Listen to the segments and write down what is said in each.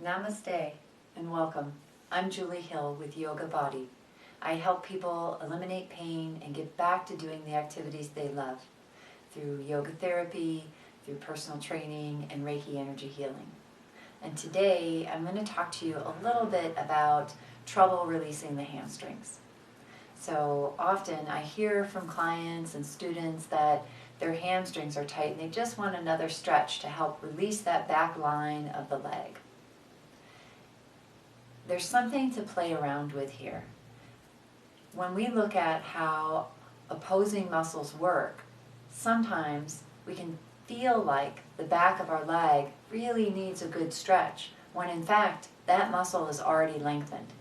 Namaste and welcome. I'm Julie Hill with Yoga Body. I help people eliminate pain and get back to doing the activities they love through yoga therapy, through personal training, and Reiki energy healing. And today I'm going to talk to you a little bit about trouble releasing the hamstrings. So often I hear from clients and students that their hamstrings are tight and they just want another stretch to help release that back line of the leg. There's something to play around with here. When we look at how opposing muscles work, sometimes we can feel like the back of our leg really needs a good stretch, when in fact that muscle is already lengthened.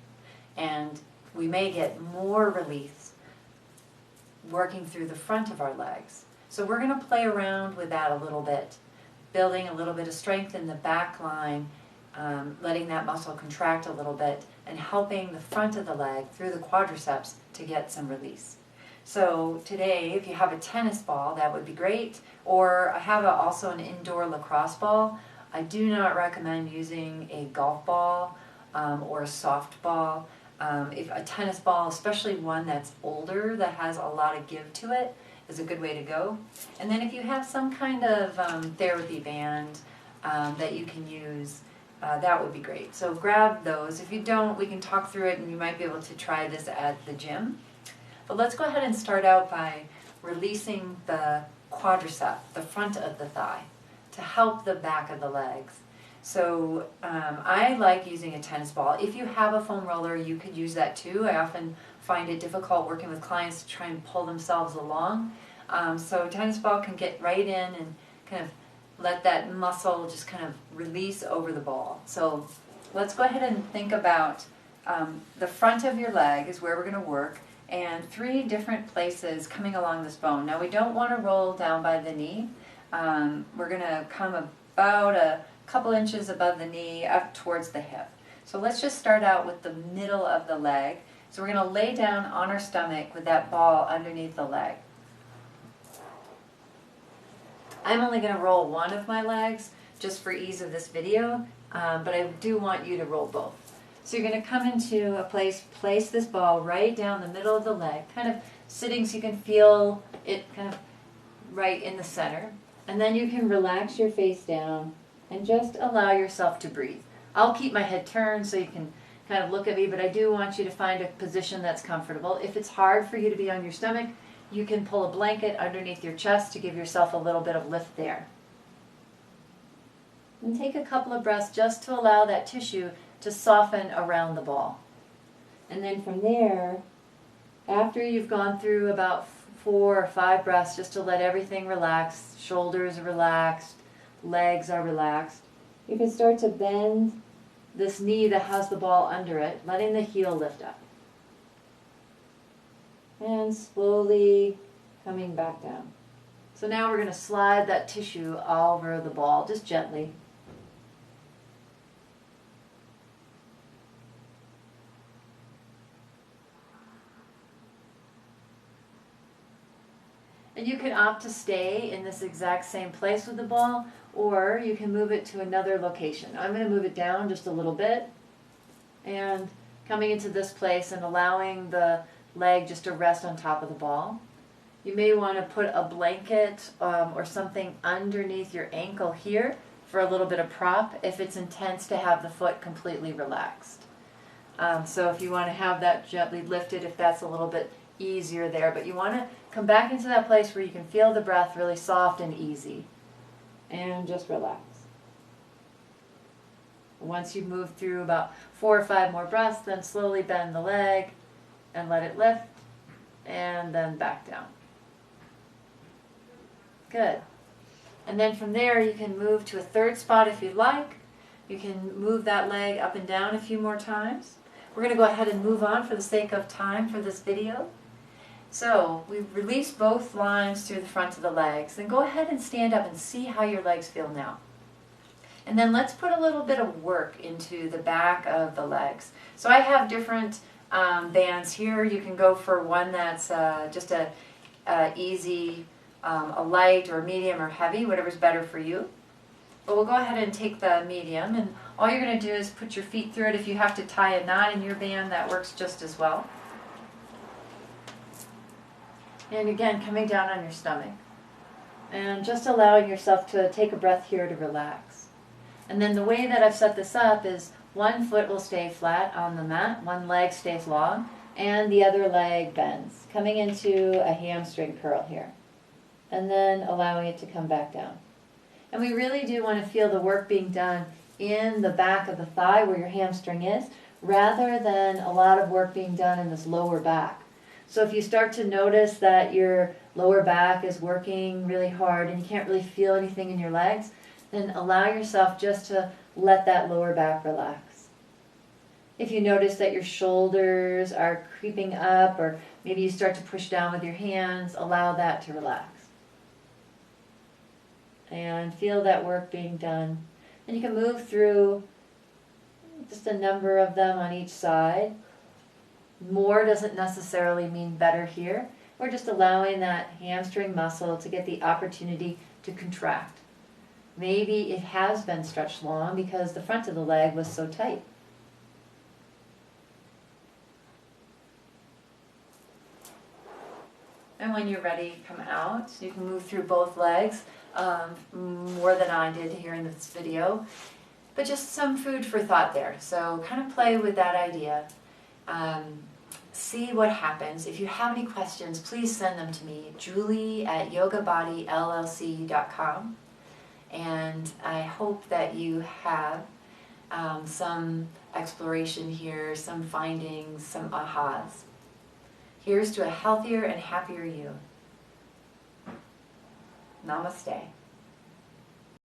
And we may get more release working through the front of our legs. So we're going to play around with that a little bit, building a little bit of strength in the back line, letting that muscle contract a little bit, and helping the front of the leg through the quadriceps to get some release. So today, if you have a tennis ball, that would be great. Or I have also an indoor lacrosse ball. I do not recommend using a golf ball or a soft ball. If a tennis ball, especially one that's older, that has a lot of give to it, is a good way to go. And then if you have some kind of therapy band that you can use, that would be great. So grab those. If you don't, we can talk through it and you might be able to try this at the gym. But let's go ahead and start out by releasing the quadricep, the front of the thigh, to help the back of the legs. So I like using a tennis ball. If you have a foam roller, you could use that too. I often find it difficult working with clients to try and pull themselves along. So a tennis ball can get right in and kind of let that muscle just kind of release over the ball. So let's go ahead and think about the front of your leg is where we're going to work, and 3 different places coming along this bone. Now we don't want to roll down by the knee. We're going to come about a couple inches above the knee up towards the hip. So let's just start out with the middle of the leg. So we're going to lay down on our stomach with that ball underneath the leg. I'm only going to roll one of my legs just for ease of this video, but I do want you to roll both. So you're going to come into a place this ball right down the middle of the leg, kind of sitting so you can feel it kind of right in the center. And then you can relax your face down and just allow yourself to breathe. I'll keep my head turned so you can kind of look at me, but I do want you to find a position that's comfortable. If it's hard for you to be on your stomach, you can pull a blanket underneath your chest to give yourself a little bit of lift there. And take a couple of breaths just to allow that tissue to soften around the ball. And then from there, after you've gone through about 4 or 5 breaths, just to let everything relax, shoulders are relaxed, legs are relaxed, you can start to bend this knee that has the ball under it, letting the heel lift up. And slowly coming back down. So now we're going to slide that tissue all over the ball, just gently. And you can opt to stay in this exact same place with the ball, or you can move it to another location. I'm going to move it down just a little bit, and coming into this place and allowing the leg just to rest on top of the ball. You may want to put a blanket or something underneath your ankle here for a little bit of prop if it's intense to have the foot completely relaxed. So if you want to have that gently lifted, if that's a little bit easier there, but you want to come back into that place where you can feel the breath really soft and easy, and just relax. Once you've moved through about 4 or 5 more breaths, then slowly bend the leg and let it lift, and then back down. Good. And then from there you can move to a 3rd spot if you'd like. You can move that leg up and down a few more times. We're going to go ahead and move on for the sake of time for this video. So we've released both lines through the front of the legs. Then go ahead and stand up and see how your legs feel now. And then let's put a little bit of work into the back of the legs. So I have different bands here. You can go for one that's just a easy, a light or medium or heavy, whatever's better for you. But we'll go ahead and take the medium, and all you're going to do is put your feet through it. If you have to tie a knot in your band, that works just as well. And again, coming down on your stomach. And just allowing yourself to take a breath here to relax. And then the way that I've set this up is one foot will stay flat on the mat, one leg stays long, and the other leg bends, coming into a hamstring curl here. And then allowing it to come back down. And we really do want to feel the work being done in the back of the thigh where your hamstring is, rather than a lot of work being done in this lower back. So if you start to notice that your lower back is working really hard and you can't really feel anything in your legs, then allow yourself just to let that lower back relax. If you notice that your shoulders are creeping up, or maybe you start to push down with your hands, allow that to relax. And feel that work being done. And you can move through just a number of them on each side. More doesn't necessarily mean better here. We're just allowing that hamstring muscle to get the opportunity to contract. Maybe it has been stretched long because the front of the leg was so tight. And when you're ready, come out. You can move through both legs, more than I did here in this video. But just some food for thought there. So kind of play with that idea. See what happens. If you have any questions, please send them to me, julie@yogabodylllc.com. And I hope that you have some exploration here, some findings, some ahas. Here's to a healthier and happier you. Namaste.